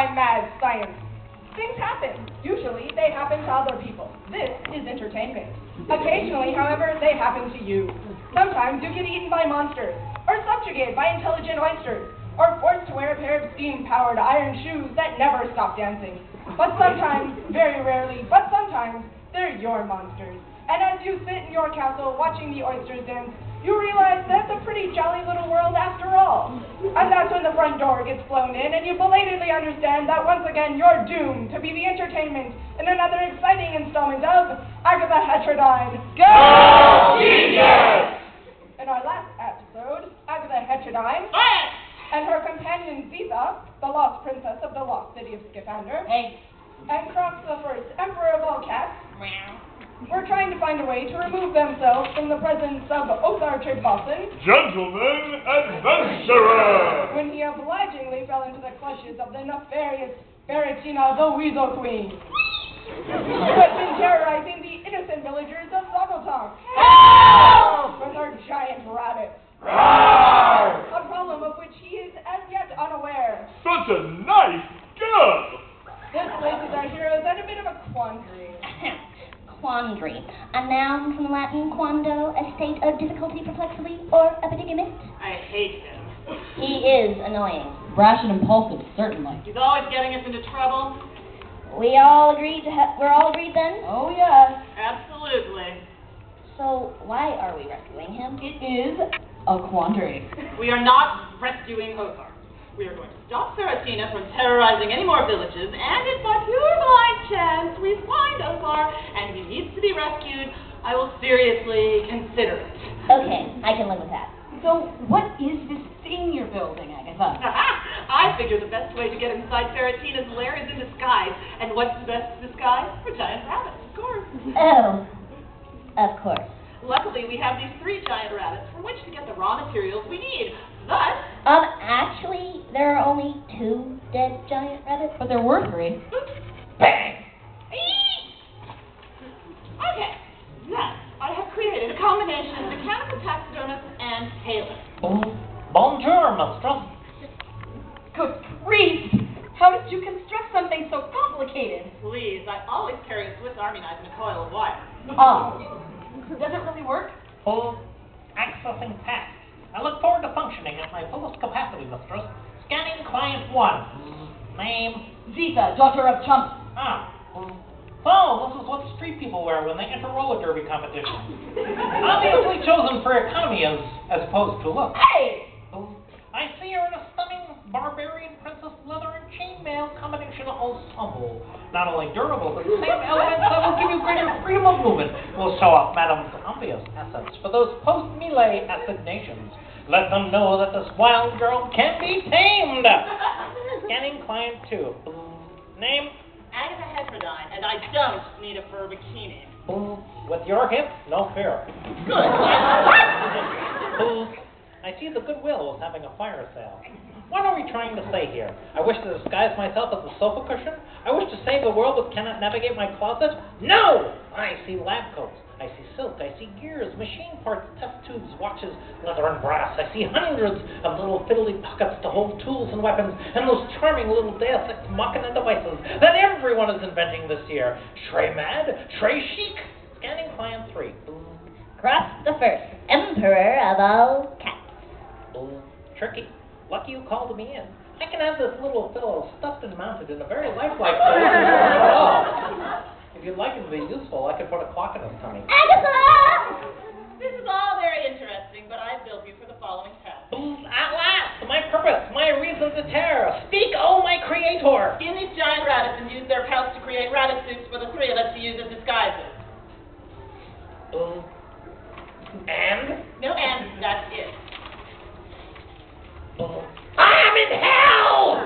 by mad science. Things happen. Usually, they happen to other people. This is entertainment. Occasionally, however, they happen to you. Sometimes you get eaten by monsters, or subjugated by intelligent oysters, or forced to wear a pair of steam-powered iron shoes that never stop dancing. But sometimes, very rarely, but sometimes, they're your monsters. And as you sit in your castle watching the oysters dance, you realize that's a pretty jolly little world after all. And that's when the front door gets blown in and you belatedly understand that once again you're doomed to be the entertainment in another exciting installment of Agatha Heterodyne. Go Genius! In our last episode, Agatha Heterodyne and her companion Zitha, the lost princess of the lost city of Skifander, and Crocs the first emperor of all cats, were trying to find a way to remove themselves from the presence of Othar Trigvason, Gentleman Adventurer, when he obligingly fell into the clutches of the nefarious Feratina the Weasel Queen, who had been terrorizing the innocent villagers of Zoggletonk with her giant rabbits. A problem of which he is as yet unaware. Such a nice girl! This places our heroes at a bit of a quandary. Quandary. A noun from the Latin quando, a state of difficulty, perplexity, or a predicament. I hate him. He is annoying. Brash and impulsive, certainly. He's always getting us into trouble. We're all agreed then? Oh, yes. Absolutely. So why are we rescuing him? It is a quandary. We are not rescuing Othar. We are going to stop Feratina from terrorizing any more villages, and if by pure blind chance we find Othar and he needs to be rescued, I will seriously consider it. Okay, I can live with that. So, what is this thing you're building, Agatha? I figure the best way to get inside Feratina's lair is in disguise, and what's the best disguise? For giant rabbits, of course. Oh, of course. Luckily, we have these 3 giant rabbits from which to get the raw materials we need. Thus, actually, there are only 2 dead giant rabbits. But there were 3. bang! Okay, thus, I have created a combination of mechanical taxidermist and tailor. Bonjour, mistress. Good grief! How did you construct something so complicated? Please, I always carry a Swiss Army knife and a coil of wire. Does it really work? Full accessing task. I look forward to functioning at my fullest capacity, mistress. Scanning client 1. Name? Zitha, daughter of Chump. So, this is what street people wear when they enter roller derby competition. Obviously chosen for economy as opposed to look. Hey! I see you're in a stunning barbarian princess leather and chainmail combination ensemble. Not only durable, but the same elements that will give you greater freedom of movement will show off Madame's obvious assets for those post-melee assignations. Let them know that this wild girl can be tamed. Scanning client 2. Name? Agatha Heterodyne, and I don't need a fur bikini. With your hip, no fear. Good. I see the Goodwill is having a fire sale. What are we trying to say here? I wish to disguise myself as a sofa cushion? I wish to save the world but cannot navigate my closet? No! I see lab coats. I see silk. I see gears, machine parts, test tubes, watches, leather and brass. I see hundreds of little fiddly pockets to hold tools and weapons, and those charming little Deus Ex Machina devices that everyone is inventing this year. Shrey mad, Shrey chic. Scanning client 3. Cross the first, emperor of all cats. Tricky. Lucky you called me in. I can have this little fellow stuffed and mounted in a very lifelike way. If you'd like it to be useful, I could put a clock in his tummy. Agatha! This is all very interesting, but I've built you for the following task. At last! My purpose, my reason to tear. Speak, oh my creator! Skin these giant rabbits and use their pelts to create rabbit suits for the 3 of us to use as disguises. And? No and, that's it. I'm in hell!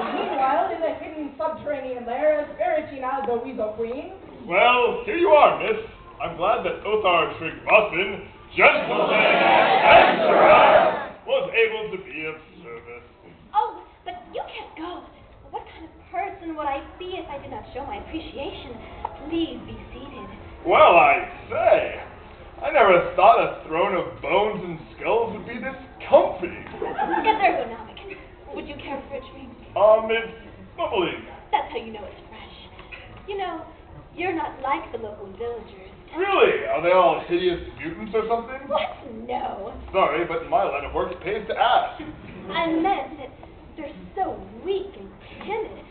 Meanwhile, in the hidden subterranean lair of Feratina the Weasel Queen. Well, here you are, miss. I'm glad that Othar Trigvason, gentleman adventurer, was able to be of service. Oh, but you can't go. What kind of person would I be if I did not show my appreciation? Please be seated. Well, I say, I never thought a throne of bones and skulls would be this comfy. Get there, good Namek. Would you care for a drink? It's bubbling. That's how you know it's fresh. You know, you're not like the local villagers. Really? Are they all hideous mutants or something? What? No. Sorry, but in my line of work it pays to ask. I meant that they're so weak and timid.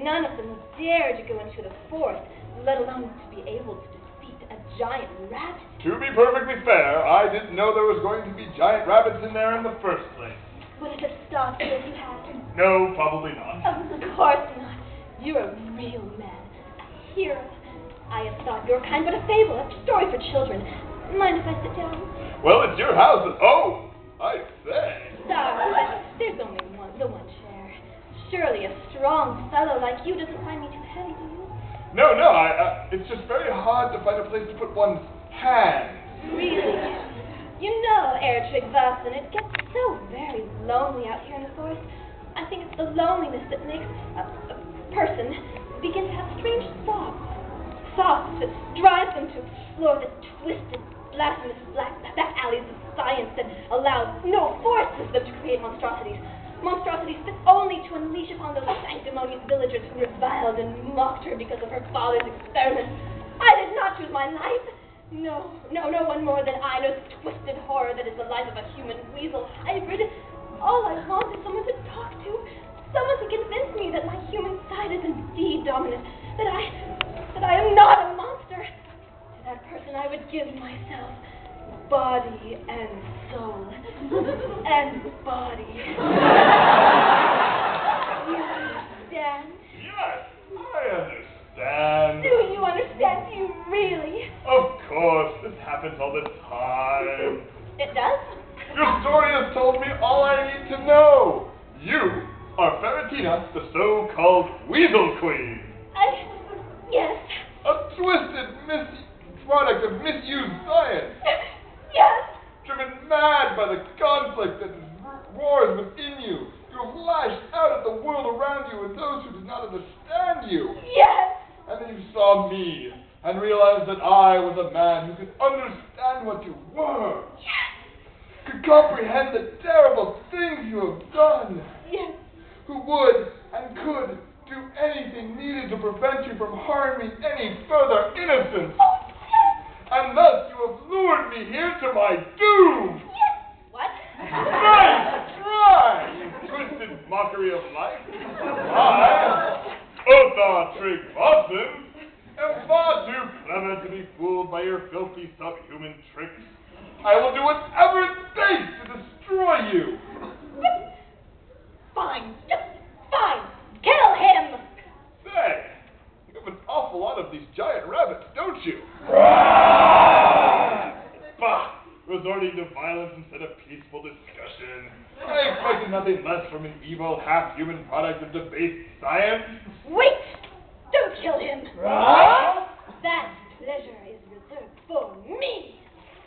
None of them dare to go into the forest, let alone to be able to defeat a giant rabbit. To be perfectly fair, I didn't know there was going to be giant rabbits in there in the first place. Would it have stopped you if you had? No, probably not. Of course not. You're a real man, a hero. I had thought your kind but a fable, a story for children. Mind if I sit down? Well, it's your house. Oh, I say. Sorry, but there's only the one chair. Surely a strong fellow like you doesn't find me too heavy, do you? No, it's just very hard to find a place to put one's hands. Really? You know, Ertrig Vassen, it gets so very lonely out here in the forest. I think it's the loneliness that makes a person begin to have strange thoughts. Thoughts that drive them to explore the twisted, blasphemous back alleys of science that allow no forces them to create monstrosities. Monstrosities fit only to unleash upon those sanctimonious villagers who reviled and mocked her because of her father's experiments. I did not choose my life. No one more than I knows the twisted horror that is the life of a human weasel hybrid. All I want is someone to talk to, someone to convince me that my human side is indeed dominant, that I am not a monster. To that person I would give myself, body and soul, and body. You understand? Yes, I understand. Do you understand? Do you really? Of course, this happens all the time. It does? Your story has told me all I need to know. You are Ferretina, the so-called Weasel Queen. Yes. A twisted product of misused science. Yes. Driven mad by the conflict that roars within you. You have lashed out at the world around you and those who did not understand you. Yes. And then you saw me and realized that I was a man who could understand what you were. Yes. Could comprehend the terrible things you have done. Yes. Who would and could do anything needed to prevent you from harming any further innocence. Oh, yes. And thus you have lured me here to my doom. Yes. What? Nice try, you twisted mockery of life. I, Othar Tryggvason, am far too clever to be fooled by your filthy subhuman tricks. I will do whatever it takes to destroy you. Fine. Just fine. Kill him. Say, you have an awful lot of these giant rabbits, don't you? Bah! Resorting to violence instead of peaceful discussion. I expected nothing less from an evil, half-human product of debased science. Wait. Don't kill him. That pleasure is reserved for me.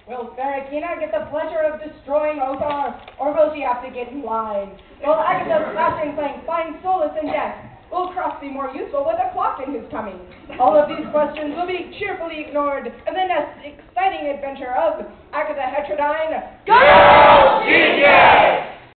Will Ferretina get the pleasure of destroying Othar, or will she have to get in line? Will Agatha's slashing flank find solace in death? Will Cross be more useful with a clock in his coming? All of these questions will be cheerfully ignored in the next exciting adventure of Agatha Heterodyne. Go! Genius!